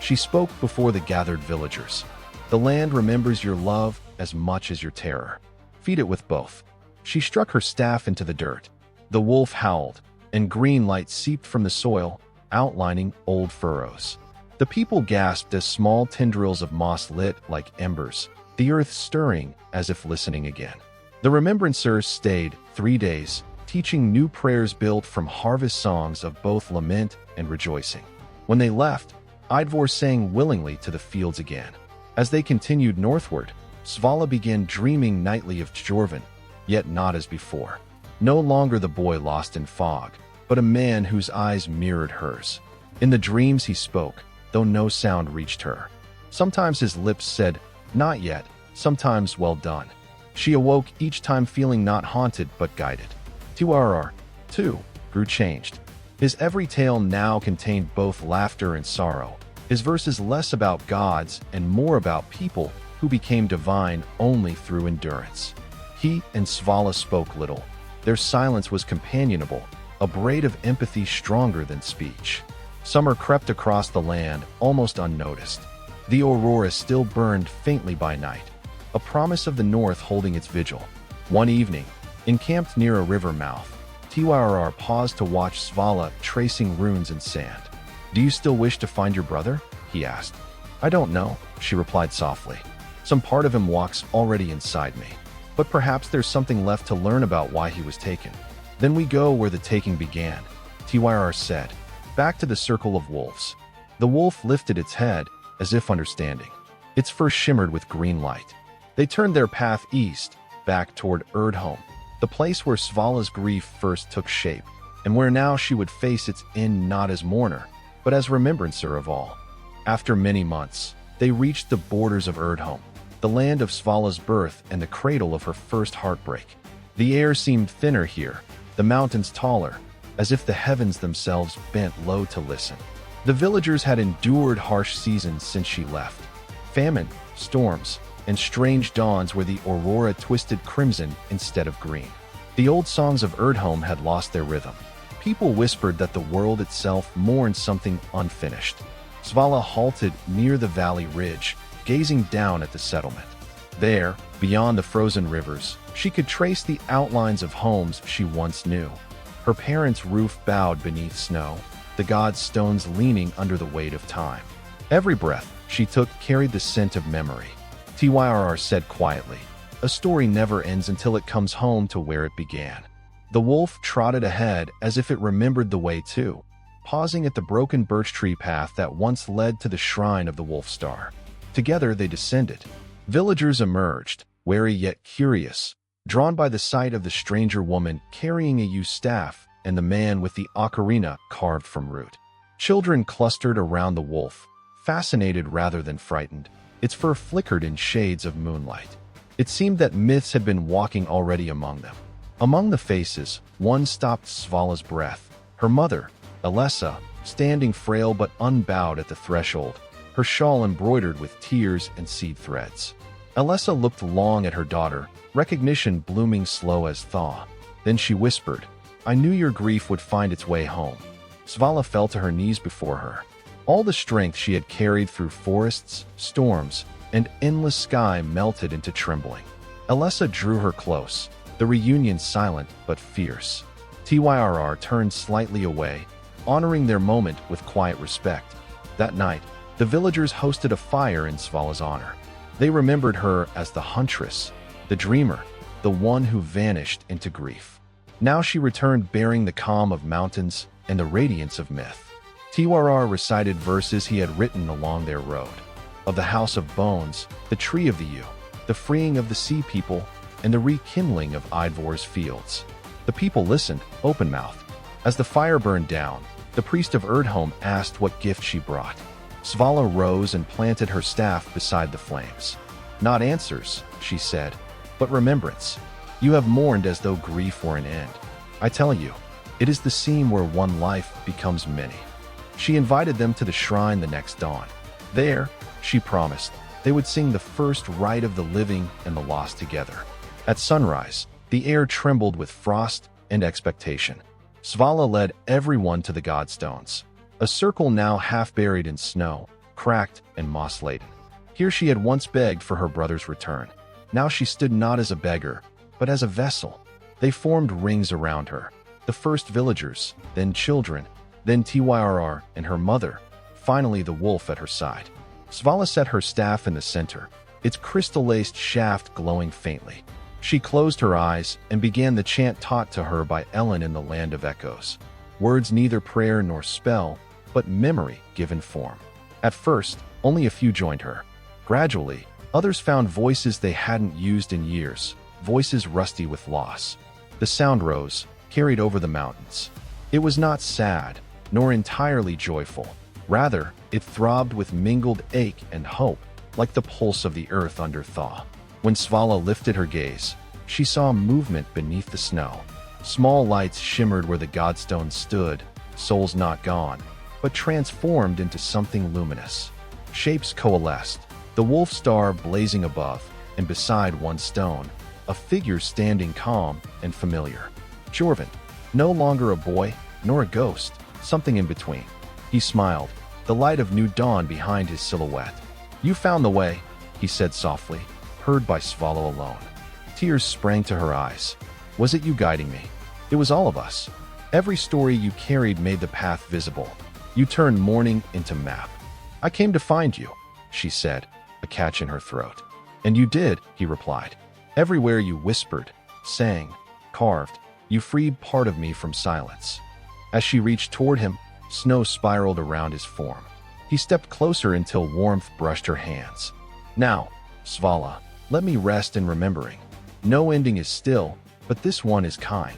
She spoke before the gathered villagers. The land remembers your love as much as your terror. Feed it with both. She struck her staff into the dirt. The wolf howled, and green light seeped from the soil, outlining old furrows. The people gasped as small tendrils of moss lit like embers, the earth stirring as if listening again. The remembrancers stayed 3 days, teaching new prayers built from harvest songs of both lament and rejoicing. When they left, Eidvor sang willingly to the fields again. As they continued northward, Svala began dreaming nightly of Jorvin, yet not as before. No longer the boy lost in fog, but a man whose eyes mirrored hers. In the dreams he spoke, though no sound reached her. Sometimes his lips said, "Not yet," sometimes, "Well done." She awoke each time feeling not haunted but guided. Tyrr, too, grew changed. His every tale now contained both laughter and sorrow, his verses less about gods and more about people who became divine only through endurance. He and Svala spoke little. Their silence was companionable, a braid of empathy stronger than speech. Summer crept across the land, almost unnoticed. The aurora still burned faintly by night, a promise of the north holding its vigil. One evening, encamped near a river mouth, Tyrr paused to watch Svala tracing runes in sand. "Do you still wish to find your brother?" he asked. "I don't know," she replied softly. "Some part of him walks already inside me. But perhaps there's something left to learn about why he was taken. Then we go where the taking began," Tyrr said, "back to the circle of wolves." The wolf lifted its head, as if understanding. Its fur shimmered with green light. They turned their path east, back toward Erdholm, the place where Svala's grief first took shape, and where now she would face its end not as mourner, but as remembrancer of all. After many months, they reached the borders of Erdholm, the land of Svala's birth and the cradle of her first heartbreak. The air seemed thinner here, the mountains taller, as if the heavens themselves bent low to listen. The villagers had endured harsh seasons since she left. Famine, storms, and strange dawns where the aurora twisted crimson instead of green. The old songs of Erdholm had lost their rhythm. People whispered that the world itself mourned something unfinished. Svala halted near the valley ridge, gazing down at the settlement. There, beyond the frozen rivers, she could trace the outlines of homes she once knew. Her parents' roof bowed beneath snow, the god's stones leaning under the weight of time. Every breath she took carried the scent of memory. Tyrr said quietly, "A story never ends until it comes home to where it began." The wolf trotted ahead as if it remembered the way too, pausing at the broken birch tree path that once led to the shrine of the wolf star. Together they descended. Villagers emerged, wary yet curious, drawn by the sight of the stranger woman carrying a yew staff and the man with the ocarina carved from root. Children clustered around the wolf, fascinated rather than frightened. Its fur flickered in shades of moonlight. It seemed that myths had been walking already among them. Among the faces, one stopped Svala's breath. Her mother, Alessa, standing frail but unbowed at the threshold, her shawl embroidered with tears and seed threads. Alessa looked long at her daughter, recognition blooming slow as thaw. Then she whispered, "I knew your grief would find its way home." Svala fell to her knees before her. All the strength she had carried through forests, storms, and endless sky melted into trembling. Alessa drew her close, the reunion silent but fierce. Tyrr turned slightly away, honoring their moment with quiet respect. That night, the villagers hosted a fire in Svala's honor. They remembered her as the huntress, the dreamer, the one who vanished into grief. Now she returned bearing the calm of mountains and the radiance of myth. Tyrr recited verses he had written along their road. Of the house of bones, the tree of the yew, the freeing of the sea people, and the rekindling of Eidvor's fields. The people listened, open-mouthed. As the fire burned down, the priest of Erdholm asked what gift she brought. Svala rose and planted her staff beside the flames. "Not answers," she said, "but remembrance. You have mourned as though grief were an end. I tell you, it is the seam where one life becomes many." She invited them to the shrine the next dawn. There, she promised, they would sing the first rite of the living and the lost together. At sunrise, the air trembled with frost and expectation. Svala led everyone to the godstones, a circle now half buried in snow, cracked and moss-laden. Here she had once begged for her brother's return. Now she stood not as a beggar, but as a vessel. They formed rings around her. The first villagers, then children, then Tyrr and her mother, finally the wolf at her side. Svala set her staff in the center, its crystal-laced shaft glowing faintly. She closed her eyes and began the chant taught to her by Ellen in the Land of Echoes. Words neither prayer nor spell, but memory given form. At first, only a few joined her. Gradually, others found voices they hadn't used in years, voices rusty with loss. The sound rose, carried over the mountains. It was not sad, nor entirely joyful. Rather, it throbbed with mingled ache and hope, like the pulse of the earth under thaw. When Svala lifted her gaze, she saw movement beneath the snow. Small lights shimmered where the godstones stood, souls not gone, but transformed into something luminous. Shapes coalesced, the wolf star blazing above, and beside one stone, a figure standing calm and familiar. Tjorven, no longer a boy, nor a ghost, something in between. He smiled, the light of new dawn behind his silhouette. "You found the way," he said softly, heard by Svala alone. Tears sprang to her eyes. "Was it you guiding me? It was all of us. Every story you carried made the path visible. You turned mourning into map. I came to find you," she said, a catch in her throat. "And you did," he replied. "Everywhere you whispered, sang, carved, you freed part of me from silence." As she reached toward him, snow spiraled around his form. He stepped closer until warmth brushed her hands. "Now, Svala, let me rest in remembering. No ending is still, but this one is kind."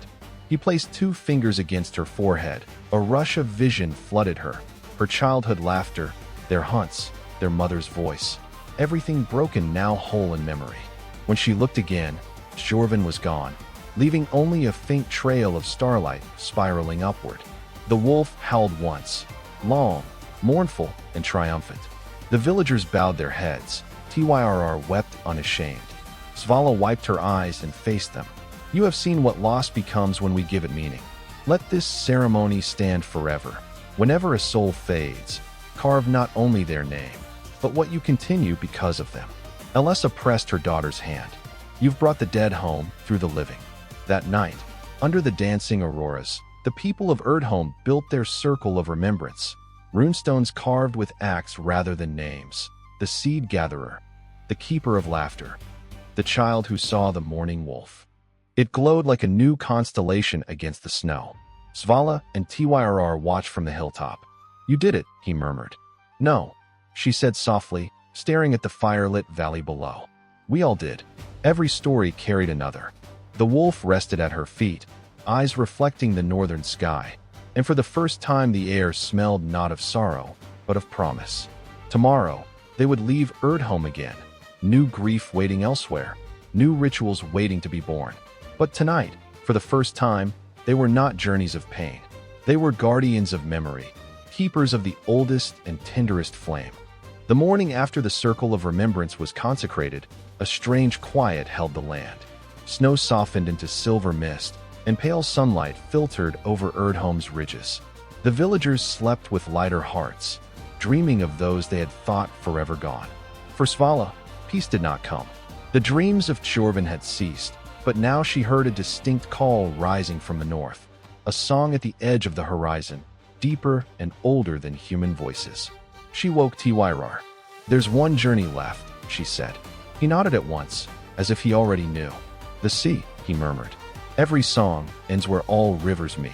He placed 2 fingers against her forehead. A rush of vision flooded her. Her childhood laughter, their hunts, their mother's voice. Everything broken now whole in memory. When she looked again, Tjorven was gone, leaving only a faint trail of starlight spiraling upward. The wolf howled once, long, mournful, and triumphant. The villagers bowed their heads. Tyrr wept unashamed. Svala wiped her eyes and faced them. "You have seen what loss becomes when we give it meaning. Let this ceremony stand forever. Whenever a soul fades, carve not only their name, but what you continue because of them." Elessa pressed her daughter's hand. "You've brought the dead home through the living." That night, under the dancing auroras, the people of Erdholm built their circle of remembrance. Runestones carved with acts rather than names. The seed gatherer, the keeper of laughter, the child who saw the morning wolf. It glowed like a new constellation against the snow. Svala and Tyrr watched from the hilltop. "You did it," he murmured. "No," she said softly, staring at the firelit valley below. "We all did." Every story carried another. The wolf rested at her feet, eyes reflecting the northern sky, and for the first time the air smelled not of sorrow, but of promise. Tomorrow, they would leave Erdholm again, new grief waiting elsewhere, new rituals waiting to be born. But tonight, for the first time, they were not journeys of pain. They were guardians of memory, keepers of the oldest and tenderest flame. The morning after the circle of remembrance was consecrated, a strange quiet held the land. Snow softened into silver mist, and pale sunlight filtered over Erdholm's ridges. The villagers slept with lighter hearts, dreaming of those they had thought forever gone. For Svala, peace did not come. The dreams of Tjorven had ceased, but now she heard a distinct call rising from the north, a song at the edge of the horizon, deeper and older than human voices. She woke Tyrr. "There's one journey left," she said. He nodded at once, as if he already knew. "The sea," he murmured. "Every song ends where all rivers meet."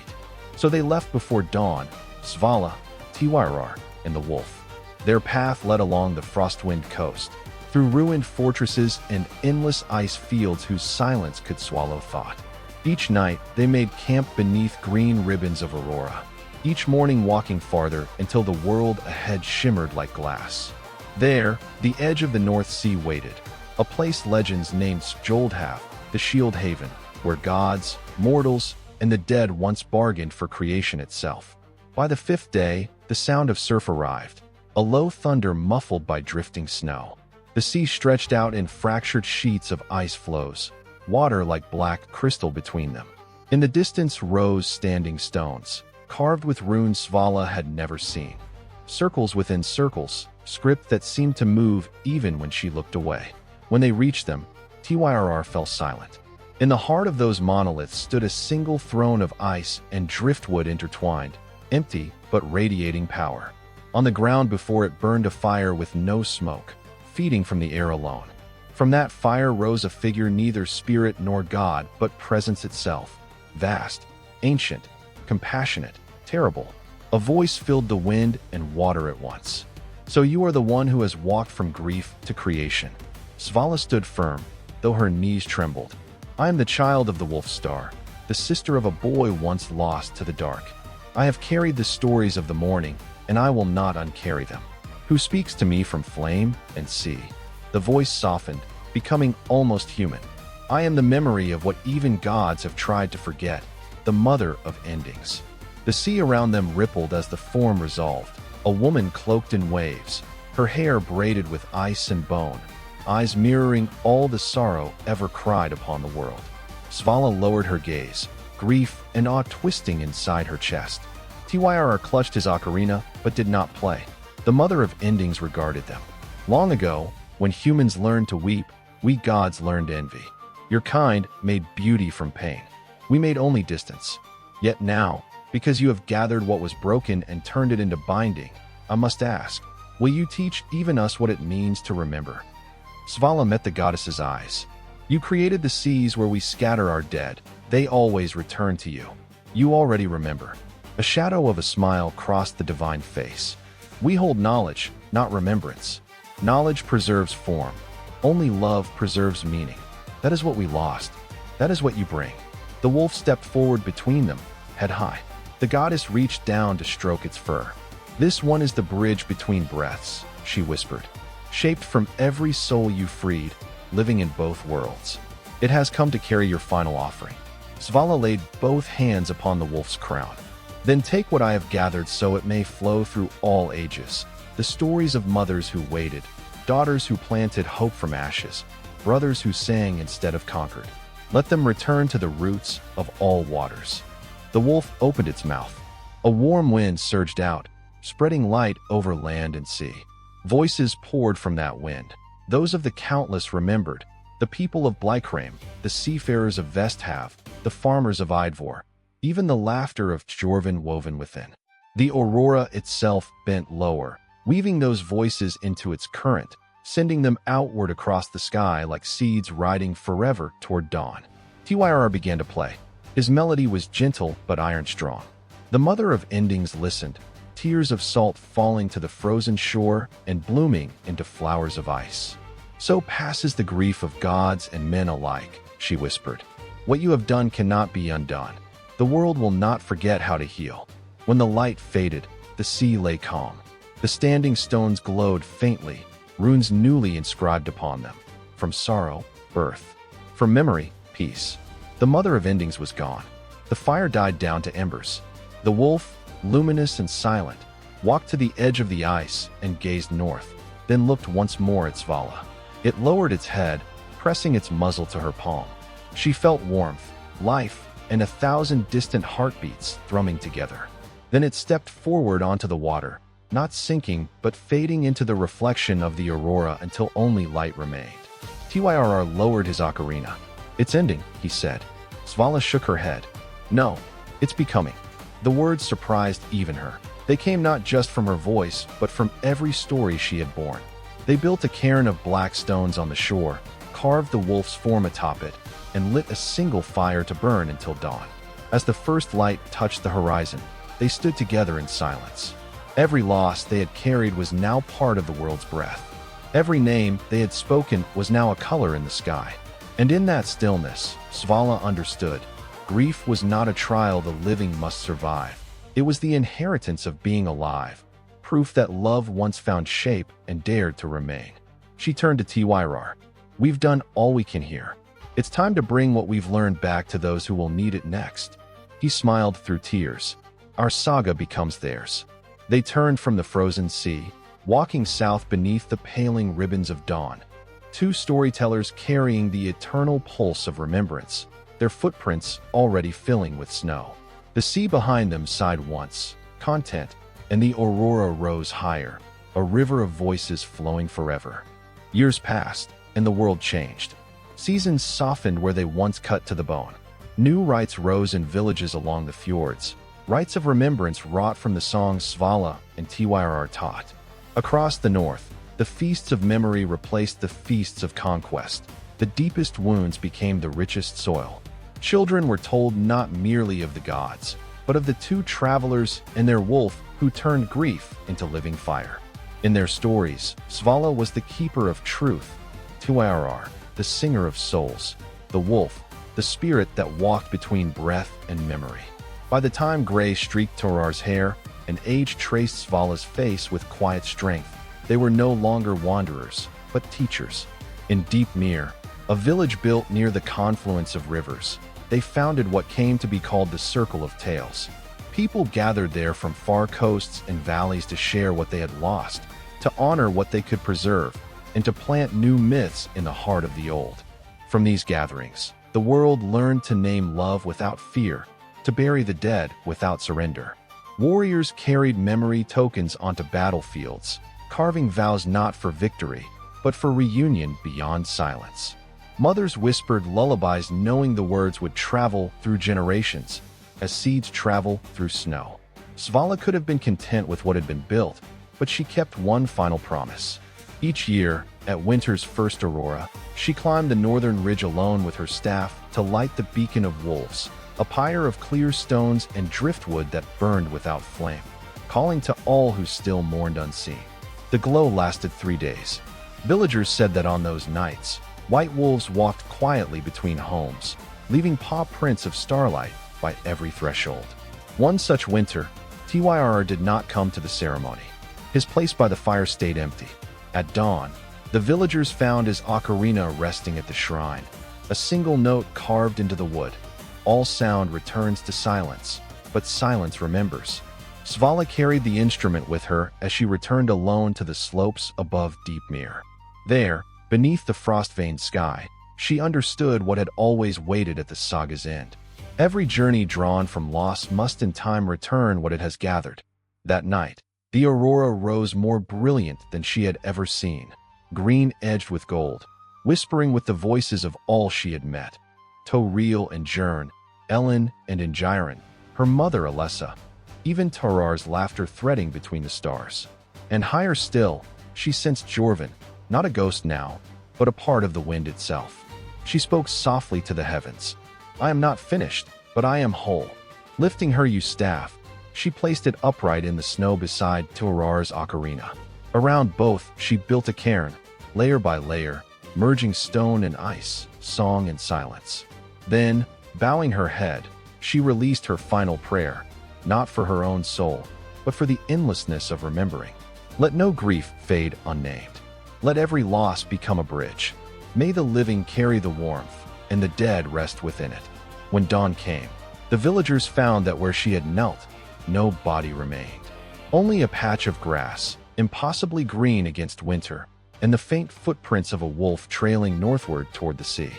So they left before dawn, Svala, Tyrr, and the wolf. Their path led along the frostwind coast, through ruined fortresses and endless ice fields whose silence could swallow thought. Each night, they made camp beneath green ribbons of aurora, each morning walking farther until the world ahead shimmered like glass. There, the edge of the North Sea waited, a place legends named Skjoldhav, the Shield Haven, where gods, mortals, and the dead once bargained for creation itself. By the 5th day, the sound of surf arrived, a low thunder muffled by drifting snow. The sea stretched out in fractured sheets of ice floes, water like black crystal between them. In the distance rose standing stones, carved with runes Svala had never seen. Circles within circles, script that seemed to move even when she looked away. When they reached them, Tyrr fell silent. In the heart of those monoliths stood a single throne of ice and driftwood intertwined, empty but radiating power. On the ground before it burned a fire with no smoke, feeding from the air alone. From that fire rose a figure neither spirit nor god but presence itself, vast, ancient, compassionate, terrible. A voice filled the wind and water at once. So you are the one who has walked from grief to creation. Svala stood firm, though her knees trembled. I am the child of the wolf star, the sister of a boy once lost to the dark. I have carried the stories of the morning, and I will not uncarry them. Who speaks to me from flame and sea? The voice softened, becoming almost human. I am the memory of what even gods have tried to forget, the mother of endings. The sea around them rippled as the form resolved, a woman cloaked in waves, her hair braided with ice and bone, eyes mirroring all the sorrow ever cried upon the world. Svala lowered her gaze, grief and awe twisting inside her chest. Tyrr clutched his ocarina, but did not play. The mother of endings regarded them. Long ago, when humans learned to weep, we gods learned envy. Your kind made beauty from pain. We made only distance. Yet now, because you have gathered what was broken and turned it into binding, I must ask, will you teach even us what it means to remember? Svala met the goddess's eyes. You created the seas where we scatter our dead. They always return to you. You already remember. A shadow of a smile crossed the divine face. We hold knowledge, not remembrance. Knowledge preserves form. Only love preserves meaning. That is what we lost. That is what you bring. The wolf stepped forward between them, head high. The goddess reached down to stroke its fur. This one is the bridge between breaths, she whispered. Shaped from every soul you freed, living in both worlds. It has come to carry your final offering. Svala laid both hands upon the wolf's crown. Then take what I have gathered so it may flow through all ages. The stories of mothers who waited, daughters who planted hope from ashes, brothers who sang instead of conquered. Let them return to the roots of all waters. The wolf opened its mouth. A warm wind surged out, spreading light over land and sea. Voices poured from that wind. Those of the countless remembered, the people of Blycrame, the seafarers of Vesthav, the farmers of Idvor, even the laughter of Jorvin woven within. The aurora itself bent lower, weaving those voices into its current, sending them outward across the sky like seeds riding forever toward dawn. Tyrr began to play. His melody was gentle but iron-strong. The mother of endings listened, tears of salt falling to the frozen shore and blooming into flowers of ice. So passes the grief of gods and men alike, she whispered. What you have done cannot be undone. The world will not forget how to heal. When the light faded, the sea lay calm. The standing stones glowed faintly, runes newly inscribed upon them. From sorrow, birth. From memory, peace. The mother of endings was gone. The fire died down to embers. The wolf, luminous and silent, walked to the edge of the ice and gazed north, then looked once more at Svala. It lowered its head, pressing its muzzle to her palm. She felt warmth, life, and 1,000 distant heartbeats thrumming together. Then it stepped forward onto the water, not sinking but fading into the reflection of the aurora until only light remained. Tyrr lowered his ocarina. It's ending, he said. Svala shook her head. No, it's becoming. The words surprised even her. They came not just from her voice, but from every story she had borne. They built a cairn of black stones on the shore, carved the wolf's form atop it, and lit a single fire to burn until dawn. As the first light touched the horizon, they stood together in silence. Every loss they had carried was now part of the world's breath. Every name they had spoken was now a color in the sky. And in that stillness, Svala understood. Grief was not a trial the living must survive. It was the inheritance of being alive, proof that love once found shape and dared to remain. She turned to Tyrr. We've done all we can here. It's time to bring what we've learned back to those who will need it next. He smiled through tears. Our saga becomes theirs. They turned from the frozen sea, walking south beneath the paling ribbons of dawn. two storytellers carrying the eternal pulse of remembrance, their footprints already filling with snow. The sea behind them sighed once, content, and the aurora rose higher, a river of voices flowing forever. Years passed, and the world changed. Seasons softened where they once cut to the bone. New rites rose in villages along the fjords, rites of remembrance wrought from the songs Svala and Tyrr taught. Across the north, the feasts of memory replaced the feasts of conquest. The deepest wounds became the richest soil. Children were told not merely of the gods, but of the two travelers and their wolf who turned grief into living fire. In their stories, Svala was the keeper of truth, Tyrr, the singer of souls, the wolf, the spirit that walked between breath and memory. By the time gray streaked Tyrr's hair and age traced Svala's face with quiet strength, they were no longer wanderers, but teachers. In Deep Mere, a village built near the confluence of rivers, they founded what came to be called the Circle of Tales. People gathered there from far coasts and valleys to share what they had lost, to honor what they could preserve, and to plant new myths in the heart of the old. From these gatherings, the world learned to name love without fear, to bury the dead without surrender. Warriors carried memory tokens onto battlefields, carving vows not for victory, but for reunion beyond silence. Mothers whispered lullabies knowing the words would travel through generations, as seeds travel through snow. Svala could have been content with what had been built, but she kept one final promise. Each year, at winter's first aurora, she climbed the northern ridge alone with her staff to light the beacon of wolves, a pyre of clear stones and driftwood that burned without flame, calling to all who still mourned unseen. The glow lasted 3 days. Villagers said that on those nights, white wolves walked quietly between homes, leaving paw prints of starlight by every threshold. One such winter, Tyrr did not come to the ceremony. His place by the fire stayed empty. At dawn, the villagers found his ocarina resting at the shrine, a single note carved into the wood. All sound returns to silence, but silence remembers. Svala carried the instrument with her as she returned alone to the slopes above Deep Mere. There, beneath the frost-veined sky, she understood what had always waited at the saga's end. Every journey drawn from loss must in time return what it has gathered. That night, the aurora rose more brilliant than she had ever seen, green edged with gold, whispering with the voices of all she had met. Toriel and Jern, Ellen and Ingiron, her mother Alessa, even Tyrr's laughter threading between the stars. And higher still, she sensed Jorvin, not a ghost now, but a part of the wind itself. She spoke softly to the heavens. I am not finished, but I am whole. Lifting her yew staff, she placed it upright in the snow beside Tyrr's ocarina. Around both, she built a cairn, layer by layer, merging stone and ice, song and silence. Then, bowing her head, she released her final prayer, not for her own soul, but for the endlessness of remembering. Let no grief fade unnamed. Let every loss become a bridge. May the living carry the warmth, and the dead rest within it. When dawn came, the villagers found that where she had knelt, no body remained. Only a patch of grass, impossibly green against winter, and the faint footprints of a wolf trailing northward toward the sea.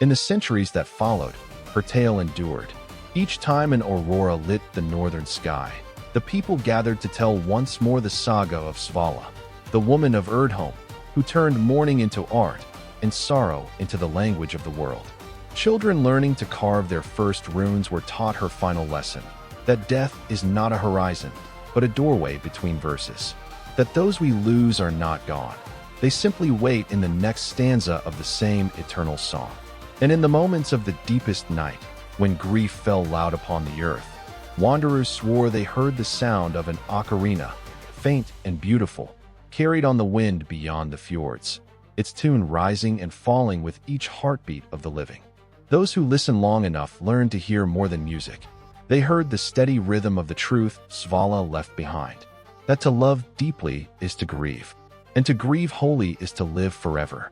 In the centuries that followed, her tale endured. Each time an aurora lit the northern sky, the people gathered to tell once more the saga of Svala, the woman of Erdholm, who turned mourning into art and sorrow into the language of the world. Children learning to carve their first runes were taught her final lesson, that death is not a horizon, but a doorway between verses. That those we lose are not gone. They simply wait in the next stanza of the same eternal song. And in the moments of the deepest night, when grief fell loud upon the earth, wanderers swore they heard the sound of an ocarina, faint and beautiful, carried on the wind beyond the fjords, its tune rising and falling with each heartbeat of the living. Those who listen long enough learn to hear more than music. They heard the steady rhythm of the truth Svala left behind, that to love deeply is to grieve, and to grieve wholly is to live forever.